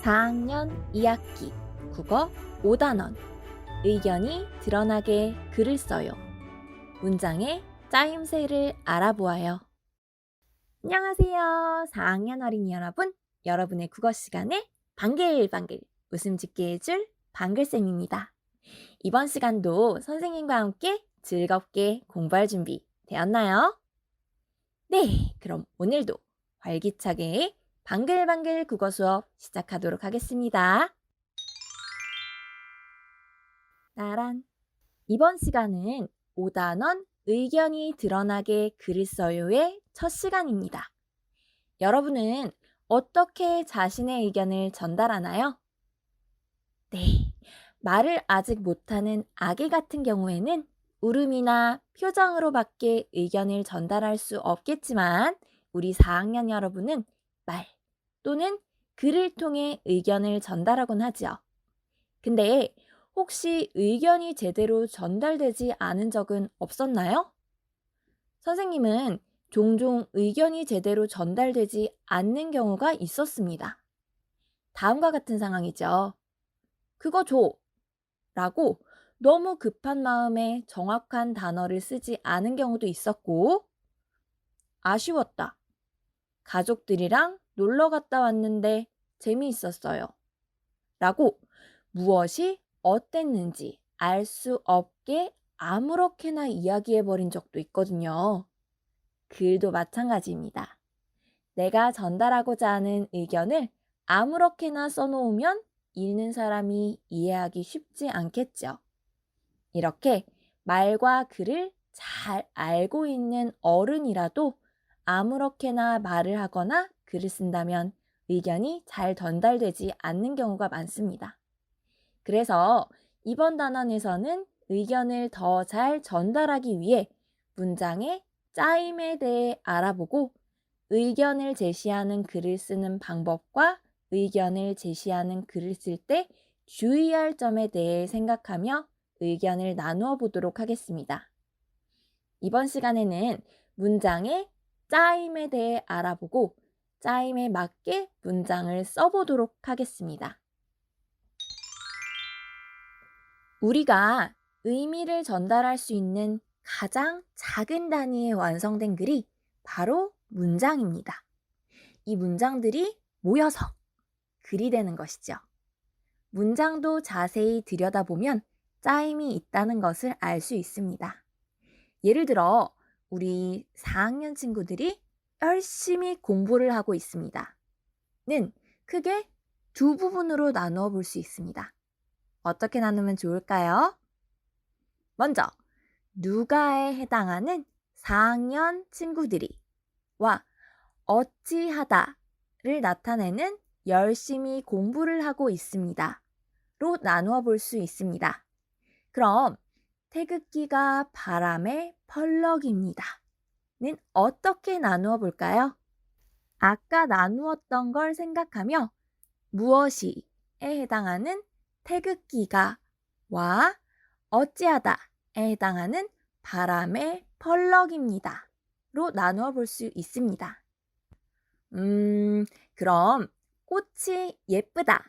4학년 2학기 국어 5단원 의견이 드러나게 글을 써요. 문장의 짜임새를 알아보아요. 안녕하세요. 4학년 어린이 여러분. 여러분의 국어 시간에 방글방글 웃음 짓게 해줄 방글쌤입니다. 이번 시간도 선생님과 함께 즐겁게 공부할 준비 되었나요? 네, 그럼 오늘도 활기차게 방글방글 국어 수업 시작하도록 하겠습니다. 나란. 이번 시간은 5단원 의견이 드러나게 글을 써요의 첫 시간입니다. 여러분은 어떻게 자신의 의견을 전달하나요? 네, 말을 아직 못하는 아기 같은 경우에는 울음이나 표정으로밖에 의견을 전달할 수 없겠지만 우리 4학년 여러분은 말 또는 글을 통해 의견을 전달하곤 하지요. 근데 혹시 의견이 제대로 전달되지 않은 적은 없었나요? 선생님은 종종 의견이 제대로 전달되지 않는 경우가 있었습니다. 다음과 같은 상황이죠. 그거 줘! 라고 너무 급한 마음에 정확한 단어를 쓰지 않은 경우도 있었고, 아쉬웠다. 가족들이랑 놀러 갔다 왔는데 재미있었어요. 라고 무엇이 어땠는지 알 수 없게 아무렇게나 이야기해버린 적도 있거든요. 글도 마찬가지입니다. 내가 전달하고자 하는 의견을 아무렇게나 써놓으면 읽는 사람이 이해하기 쉽지 않겠죠. 이렇게 말과 글을 잘 알고 있는 어른이라도 아무렇게나 말을 하거나 글을 쓴다면 의견이 잘 전달되지 않는 경우가 많습니다. 그래서 이번 단원에서는 의견을 더 잘 전달하기 위해 문장의 짜임에 대해 알아보고 의견을 제시하는 글을 쓰는 방법과 의견을 제시하는 글을 쓸 때 주의할 점에 대해 생각하며 의견을 나누어 보도록 하겠습니다. 이번 시간에는 문장의 짜임에 대해 알아보고 짜임에 맞게 문장을 써보도록 하겠습니다. 우리가 의미를 전달할 수 있는 가장 작은 단위에 완성된 글이 바로 문장입니다. 이 문장들이 모여서 글이 되는 것이죠. 문장도 자세히 들여다보면 짜임이 있다는 것을 알 수 있습니다. 예를 들어 우리 4학년 친구들이 열심히 공부를 하고 있습니다. 는 크게 두 부분으로 나누어 볼 수 있습니다. 어떻게 나누면 좋을까요? 먼저 누가에 해당하는 4학년 친구들이 와 어찌하다를 나타내는 열심히 공부를 하고 있습니다. 로 나누어 볼 수 있습니다. 그럼 태극기가 바람에 펄럭입니다. 는 어떻게 나누어 볼까요? 아까 나누었던 걸 생각하며 무엇이에 해당하는 태극기가 와 어찌하다에 해당하는 바람의 펄럭입니다. 로 나누어 볼 수 있습니다. 그럼 꽃이 예쁘다.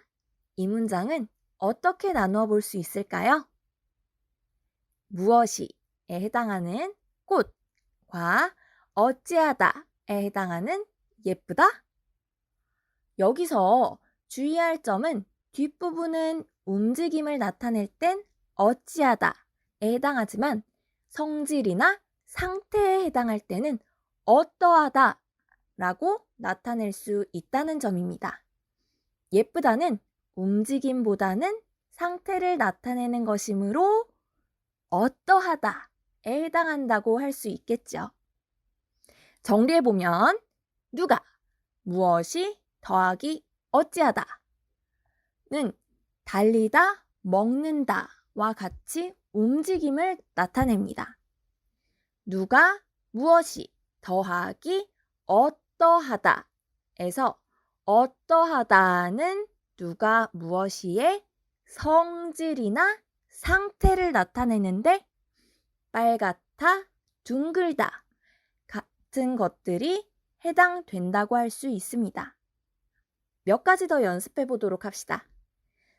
이 문장은 어떻게 나누어 볼 수 있을까요? 무엇이에 해당하는 꽃과 어찌하다에 해당하는 예쁘다? 여기서 주의할 점은 뒷부분은 움직임을 나타낼 땐 어찌하다에 해당하지만 성질이나 상태에 해당할 때는 어떠하다 라고 나타낼 수 있다는 점입니다. 예쁘다는 움직임보다는 상태를 나타내는 것이므로 어떠하다에 해당한다고 할 수 있겠죠. 정리해보면 누가, 무엇이, 더하기, 어찌하다는 달리다, 먹는다와 같이 움직임을 나타냅니다. 누가, 무엇이, 더하기, 어떠하다에서 어떠하다는 누가 무엇이의 성질이나 상태를 나타내는데 빨갛다, 둥글다 같은 것들이 해당된다고 할 수 있습니다. 몇 가지 더 연습해 보도록 합시다.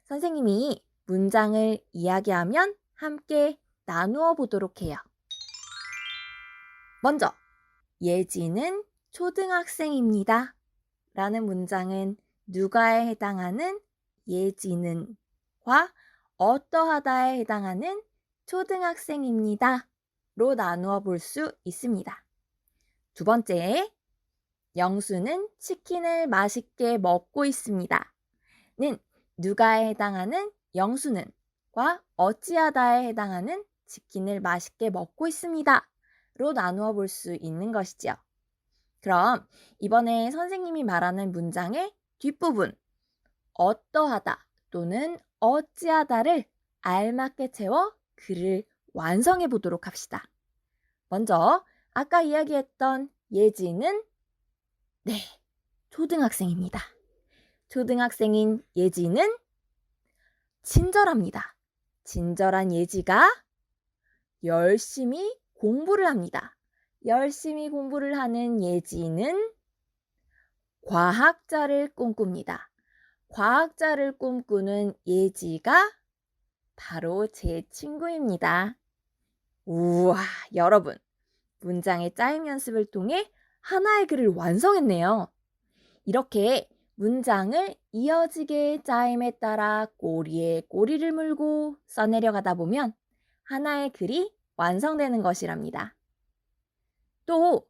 선생님이 문장을 이야기하면 함께 나누어 보도록 해요. 먼저, 예지는 초등학생입니다. 라는 문장은 누가에 해당하는 예지는과 어떠하다에 해당하는 초등학생입니다. 로 나누어 볼 수 있습니다. 두 번째, 영수는 치킨을 맛있게 먹고 있습니다. 는 누가에 해당하는 영수는과 어찌하다에 해당하는 치킨을 맛있게 먹고 있습니다. 로 나누어 볼 수 있는 것이지요. 그럼 이번에 선생님이 말하는 문장의 뒷부분 어떠하다 또는 어찌하다를 알맞게 채워 글을 완성해 보도록 합시다. 먼저 아까 이야기했던 예지는 초등학생입니다. 초등학생인 예지는 친절합니다. 친절한 예지가 열심히 공부를 합니다. 열심히 공부를 하는 예지는 과학자를 꿈꿉니다. 과학자를 꿈꾸는 예지가 바로 제 친구입니다. 우와, 여러분, 문장의 짜임 연습을 통해 하나의 글을 완성했네요. 이렇게 문장을 이어지게 짜임에 따라 꼬리에 꼬리를 물고 써내려가다 보면 하나의 글이 완성되는 것이랍니다. 또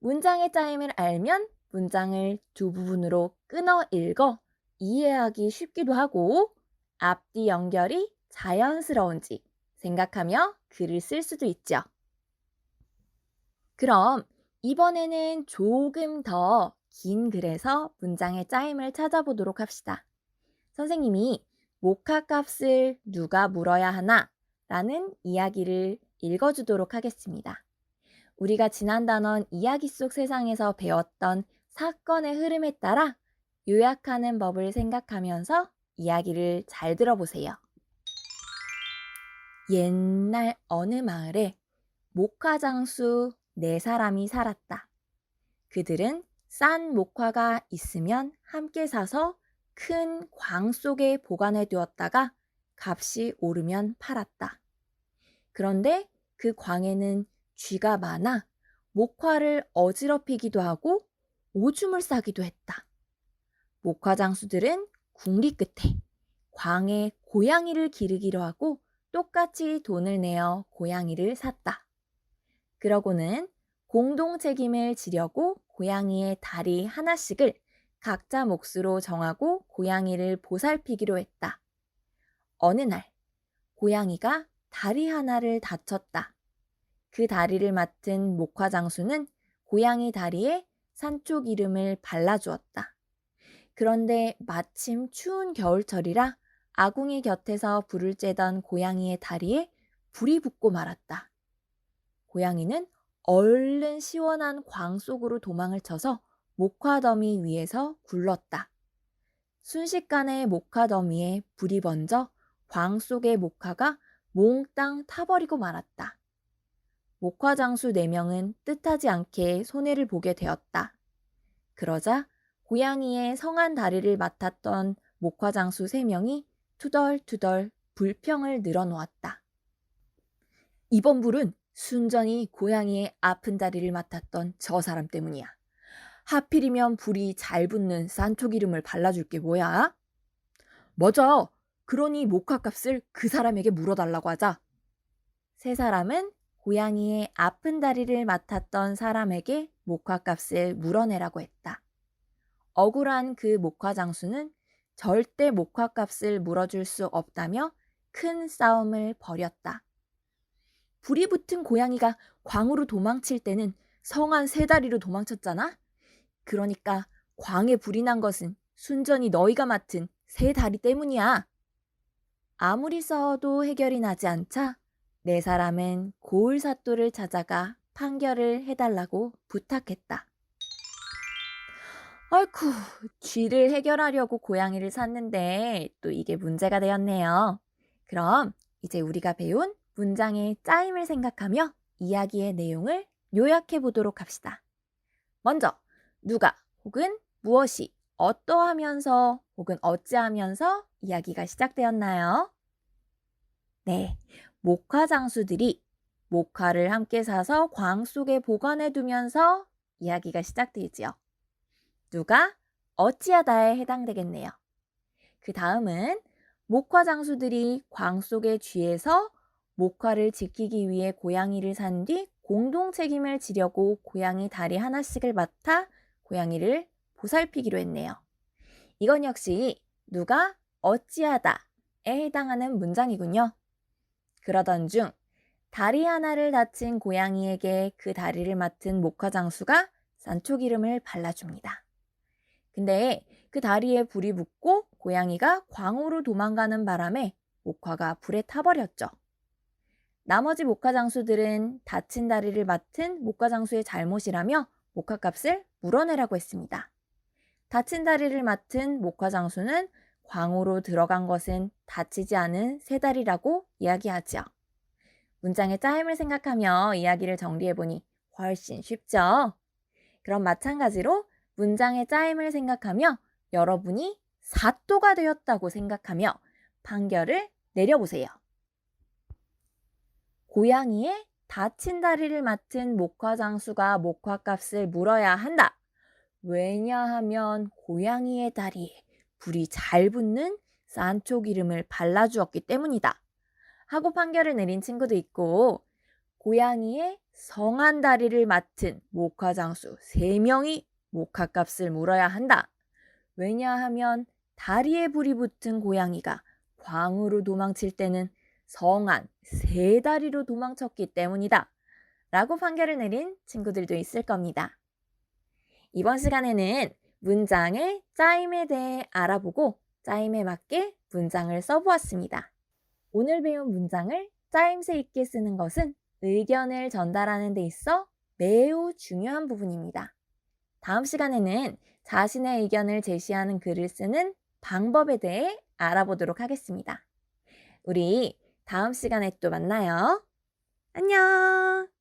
문장의 짜임을 알면 문장을 두 부분으로 끊어 읽어 이해하기 쉽기도 하고 앞뒤 연결이 자연스러운지 생각하며 글을 쓸 수도 있죠. 그럼 이번에는 조금 더 긴 글에서 문장의 짜임을 찾아보도록 합시다. 선생님이 목화값을 누가 물어야 하나? 라는 이야기를 읽어주도록 하겠습니다. 우리가 지난 단원 이야기 속 세상에서 배웠던 사건의 흐름에 따라 요약하는 법을 생각하면서 이야기를 잘 들어보세요. 옛날 어느 마을에 목화장수 4사람이 살았다. 그들은 싼 목화가 있으면 함께 사서 큰 광 속에 보관해 두었다가 값이 오르면 팔았다. 그런데 그 광에는 쥐가 많아 목화를 어지럽히기도 하고 오줌을 싸기도 했다. 목화장수들은 궁리 끝에 광에 고양이를 기르기로 하고 똑같이 돈을 내어 고양이를 샀다. 그러고는 공동 책임을 지려고 고양이의 다리 하나씩을 각자 몫으로 정하고 고양이를 보살피기로 했다. 어느 날 고양이가 다리 하나를 다쳤다. 그 다리를 맡은 목화장수는 고양이 다리에 산초 기름을 발라주었다. 그런데 마침 추운 겨울철이라 아궁이 곁에서 불을 쬐던 고양이의 다리에 불이 붙고 말았다. 고양이는 얼른 시원한 광 속으로 도망을 쳐서 목화더미 위에서 굴렀다. 순식간에 목화더미에 불이 번져 광 속의 목화가 몽땅 타버리고 말았다. 목화장수 4명은 뜻하지 않게 손해를 보게 되었다. 그러자 고양이의 성한 다리를 맡았던 목화장수 3명이 투덜투덜 불평을 늘어놓았다. 이번 불은 순전히 고양이의 아픈 다리를 맡았던 저 사람 때문이야. 하필이면 불이 잘 붙는 산초기름을 발라줄 게 뭐야? 맞아. 그러니 목화값을 그 사람에게 물어달라고 하자. 3사람은 고양이의 아픈 다리를 맡았던 사람에게 목화값을 물어내라고 했다. 억울한 그 목화장수는 절대 목화값을 물어줄 수 없다며 큰 싸움을 벌였다. 불이 붙은 고양이가 광으로 도망칠 때는 성한 3다리로 도망쳤잖아? 그러니까 광에 불이 난 것은 순전히 너희가 맡은 3다리 때문이야. 아무리 써도 해결이 나지 않자 4사람은 고을사또를 찾아가 판결을 해달라고 부탁했다. 아이쿠, 쥐를 해결하려고 고양이를 샀는데 또 이게 문제가 되었네요. 그럼 이제 우리가 배운 문장의 짜임을 생각하며 이야기의 내용을 요약해 보도록 합시다. 먼저 누가 혹은 무엇이 어떠하면서 혹은 어찌하면서 이야기가 시작되었나요? 네, 목화 장수들이 목화를 함께 사서 광 속에 보관해 두면서 이야기가 시작되지요. 누가 어찌하다에 해당되겠네요. 그 다음은 목화 장수들이 광 속에 쥐에서 목화를 지키기 위해 고양이를 산 뒤 공동 책임을 지려고 고양이 다리 하나씩을 맡아 고양이를 보살피기로 했네요. 이건 역시 누가 어찌하다에 해당하는 문장이군요. 그러던 중 다리 하나를 다친 고양이에게 그 다리를 맡은 목화 장수가 산초기름을 발라줍니다. 근데 그 다리에 불이 붙고 고양이가 광으로 도망가는 바람에 목화가 불에 타버렸죠. 나머지 목화 장수들은 다친 다리를 맡은 목화 장수의 잘못이라며 목화값을 물어내라고 했습니다. 다친 다리를 맡은 목화 장수는 광으로 들어간 것은 다치지 않은 새 다리라고 이야기하지요. 문장의 짜임을 생각하며 이야기를 정리해보니 훨씬 쉽죠? 그럼 마찬가지로 문장의 짜임을 생각하며 여러분이 사또가 되었다고 생각하며 판결을 내려보세요. 고양이의 다친 다리를 맡은 목화 장수가 목화값을 물어야 한다. 왜냐하면 고양이의 다리에 불이 잘 붙는 산초 기름을 발라주었기 때문이다. 하고 판결을 내린 친구도 있고, 고양이의 성한 다리를 맡은 목화 장수 3명이 목화값을 물어야 한다. 왜냐하면 다리에 불이 붙은 고양이가 광으로 도망칠 때는 성한 3다리로 도망쳤기 때문이다. 라고 판결을 내린 친구들도 있을 겁니다. 이번 시간에는 문장의 짜임에 대해 알아보고 짜임에 맞게 문장을 써보았습니다. 오늘 배운 문장을 짜임새 있게 쓰는 것은 의견을 전달하는 데 있어 매우 중요한 부분입니다. 다음 시간에는 자신의 의견을 제시하는 글을 쓰는 방법에 대해 알아보도록 하겠습니다. 우리 다음 시간에 또 만나요. 안녕!